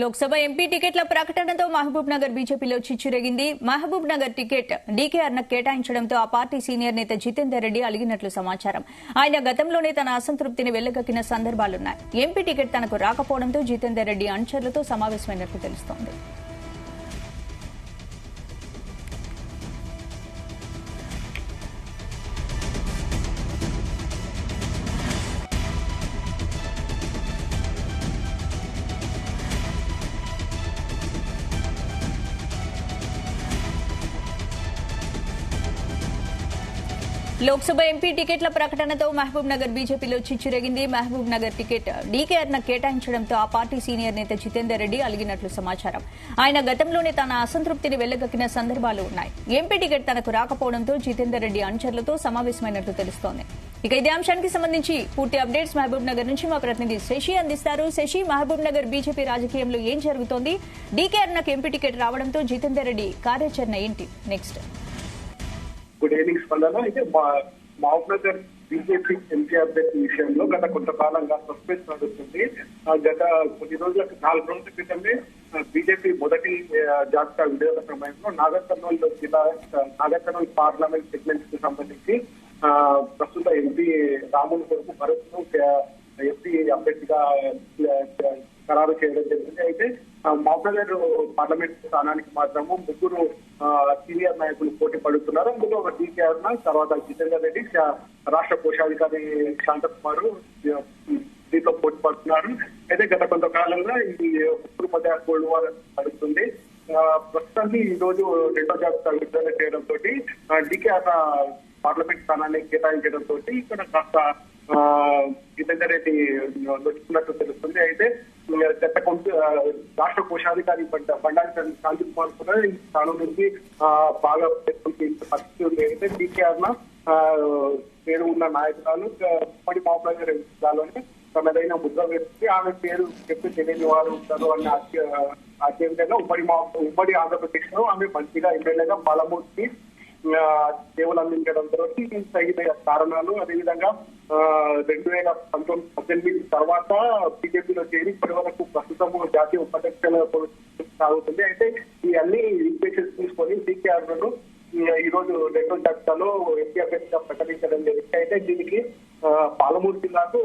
Lok Sabha MP టికెట్ల ప్రకటనతో మహబూబ్ నగర్ బీజేపీలో చిచ్చురేగింది. మహబూబ్ నగర్ టికెట్ డీకేఆర్ను కేటాయించడంతో ఆ పార్టీ సీనియర్ నేత జితేందర్ రెడ్డి అలిగినట్లు సమాచారం. ఆయన గతంలోనే తన అసంతృప్తిని వెళ్లగక్కిన సందర్భాలున్నాయి. ఎంపీ టికెట్ తనకు రాకపోవడంతో జితేందర్ రెడ్డి అనుచరులతో సమావేశమైనట్లు తెలుస్తోంది. లోక్సభ ఎంపీ టికెట్ల ప్రకటనతో మహబూబ్ నగర్ బీజేపీలో చిచ్చురేగింది. మహబూబ్ నగర్ టికెట్ డీకేఆర్ను కేటాయించడంతో ఆ పార్టీ సీనియర్ నేత జితేందర్ రెడ్డి అలిగినట్లు సమాచారం. ఆయన గతంలోనే తన అసంతృప్తిని వెళ్లగక్కిన సందర్భాలు ఉన్నాయి. ఎంపీ టికెట్ తనకు రాకపోవడంతో జితేందర్ రెడ్డి అనుచరులతో సమావేశమైనట్లు తెలుస్తోంది. ఇక ఇదే అంశానికి సంబంధించి పూర్తి అప్డేట్స్ మహబూబ్ నగర్ నుంచి మా ప్రతినిధి శశి అందిస్తారు. శశి, మహబూబ్ నగర్ బీజేపీ రాజకీయంలో ఏం జరుగుతోంది? డీకేఆర్కు ఎంపీ టికెట్ రావడంతో జితేందర్ రెడ్డి కార్యాచరణ ఏంటి? నెక్స్ట్ గుడ్ ఈవినింగ్ స్పందన. అయితే మహబూబ్ నగర్ బీజేపీ ఎంపీ అభ్యర్థి విషయంలో గత కొంతకాలంగా సస్పెన్స్ నడుస్తుంది. గత కొన్ని రోజులకు 4 రోజుల క్రితమే బీజేపీ మొదటి జాబితా విడుదల సమయంలో నాగర్ కర్నూలు పార్లమెంట్ సెగ్మెంట్ కి సంబంధించి ప్రస్తుత ఎంపీ రాములు కొడుకు భరత్ ను ఎంపీ అభ్యర్థిగా ఖరారు చేయడం జరిగింది. అయితే మహబూబ్నగర్ పార్లమెంట్ స్థానానికి మాత్రము 3 సీనియర్ నాయకులు పోటీ పడుతున్నారు. అందులో ఒక డీకేఆర్, తర్వాత జితేందర్ రెడ్డి, రాష్ట్ర కోశాధికారి శాంతకుమార్ దీంట్లో పోటీ పడుతున్నారు. అయితే గత కొంతకాలంగా ఈ ముగ్గురు మధ్య కోల్డ్ వార్ నడుస్తుంది. ప్రస్తుతానికి ఈ రోజు రెండో జాబితా విడుదల చేయడంతో డీకేఆర్ పార్లమెంట్ స్థానాన్ని కేటాయించడంతో ఇక్కడ కాస్త జితేందర్ రెడ్డి నొచ్చుకున్నట్టు తెలుస్తుంది. అయితే రాష్ట్ర కోశాధికారి బండారి శాంతికుమార్ కూడా ఈ స్థానం నుంచి బాగా పరిస్థితి ఉంది. అయితే డీకేఆర్ పేరు ఉన్న నాయకురాలు ఉమ్మడి మహబూబ్నగర్ జిల్లాలోనే తనదైన ముద్ర వేసి ఆమె పేరు చెప్పి తెలియని వారు ఉంటారు అన్న అత్యంతంగా ఉమ్మడి ఆంధ్రప్రదేశ్ లో ఆమె మంచిగా ఎమ్మెల్యేగా బలమూర్తి సేవలు అందించడంతో తగిన కారణాలు, అదేవిధంగా 2018 తర్వాత బీజేపీలో చేరి ఇప్పటి వరకు ప్రస్తుతం జాతీయ ఉపాధ్యక్షుల సాగుతుంది. అయితే ఈ అన్ని ఈక్వేషన్స్ తీసుకొని డీకేఆర్ ను ఈ రోజు రెండో జాబితాలో ఎంపీ అభ్యర్థిగా ప్రకటించడం జరిగింది. అయితే దీనికి పాలమూరు జిల్లాకు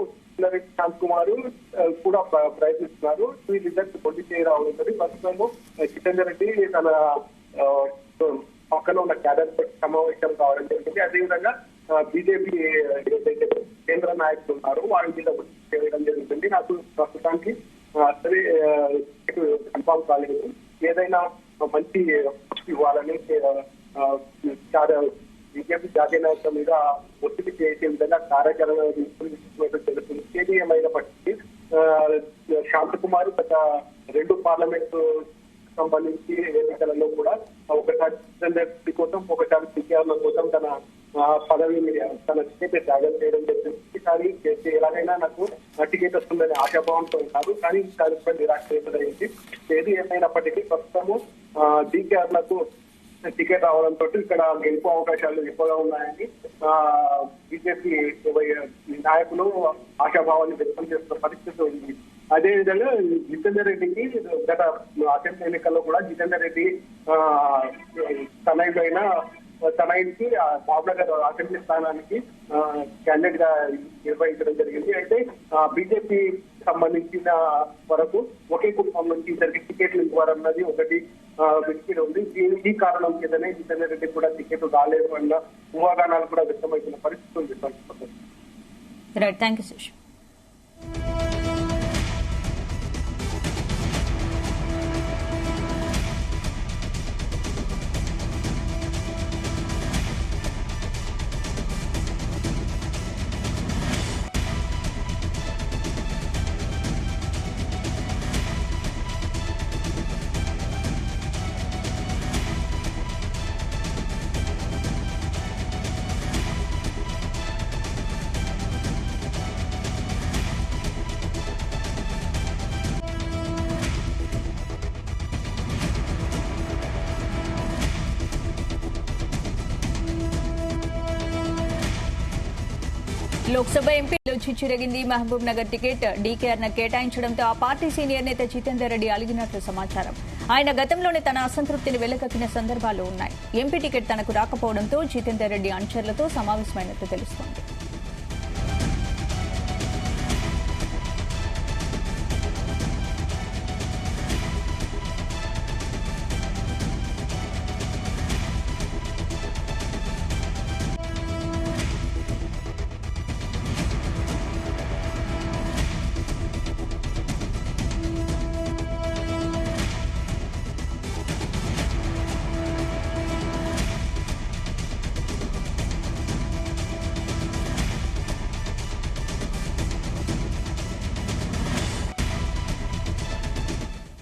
శాంత్ కుమార్ కూడా ప్రయత్నిస్తున్నారు. వీళ్ళిద్దరికి పోటీ చేయరావడం ప్రస్తుతం జితేందర్ రెడ్డి తన పక్కన ఉన్న క్యాడర్ సమావేశం కావడం జరిగింది. అదేవిధంగా బీజేపీ కేంద్ర నాయకులు ఉన్నారు, వారి మీద చేయడం జరుగుతుంది. నాకు ప్రస్తుతానికి సరే కన్ఫామ్ కాలేదు. ఏదైనా మంచి ఇవ్వాలని బీజేపీ జాతీయ నాయకుల మీద ఒత్తిడి చేసే విధంగా కార్యాచరణ తెలుస్తుంది. ఏది ఏమైనప్పటికీ శాంతకుమార్ గత 2 పార్లమెంటు సంబంధించి ఎన్నికలలో కూడా ఒకసారి జితేందర్ కోసం, ఒకసారి డీకేఆర్ల కోసం తన పదవిని తన టికెట్ త్యాగం చేయడం జరిగింది. కానీ ఎలాగైనా నాకు టికెట్ వస్తుందని ఆశాభావంతో ఉన్నారు. కానీ దానిపై నిరాశ చేయబడింది. ఏది ఏమైనప్పటికీ ప్రస్తుతము డీకేఆర్లకు టికెట్ రావడంతో ఇక్కడ గెలుపు అవకాశాలు ఎక్కువగా ఉన్నాయని బీజేపీ నాయకులు ఆశాభావాన్ని వ్యక్తం చేస్తున్న పరిస్థితి ఉంది. అదేవిధంగా జితేందర్ రెడ్డికి గత అసెంబ్లీ ఎన్నికల్లో కూడా జితేందర్ రెడ్డి తన ఇంటికి మహబూబ్నగర్ అసెంబ్లీ స్థానానికి క్యాండిడేట్ గా నిర్వహించడం జరిగింది. అయితే బీజేపీ సంబంధించిన వరకు ఒకే కుటుంబం నుంచి ఇద్దరికి టికెట్లు ఇవ్వాలన్నది ఒకటి వ్యక్తిలో ఉంది. ఈ కారణం కిందనే జితేందర్ రెడ్డి కూడా టికెట్ రాలేదు అన్న ఊహాగానాలు కూడా వ్యక్తమవుతున్న పరిస్థితి ఉంది. లోక్సభ ఎంపీలో చిచ్చురేగింది. మహబూబ్ నగర్ టికెట్ డీకేఆర్ కేటాయించడంతో ఆ పార్టీ సీనియర్ నేత జితేందర్ రెడ్డి అలిగినట్లు సమాచారం. ఆయన గతంలోనే తన అసంతృప్తిని వెళ్లకక్కిన సందర్భాలు ఉన్నాయి. ఎంపీ టికెట్ తనకు రాకపోవడంతో జితేందర్ రెడ్డి అనుచరులతో సమావేశమైనట్లు తెలుస్తోంది.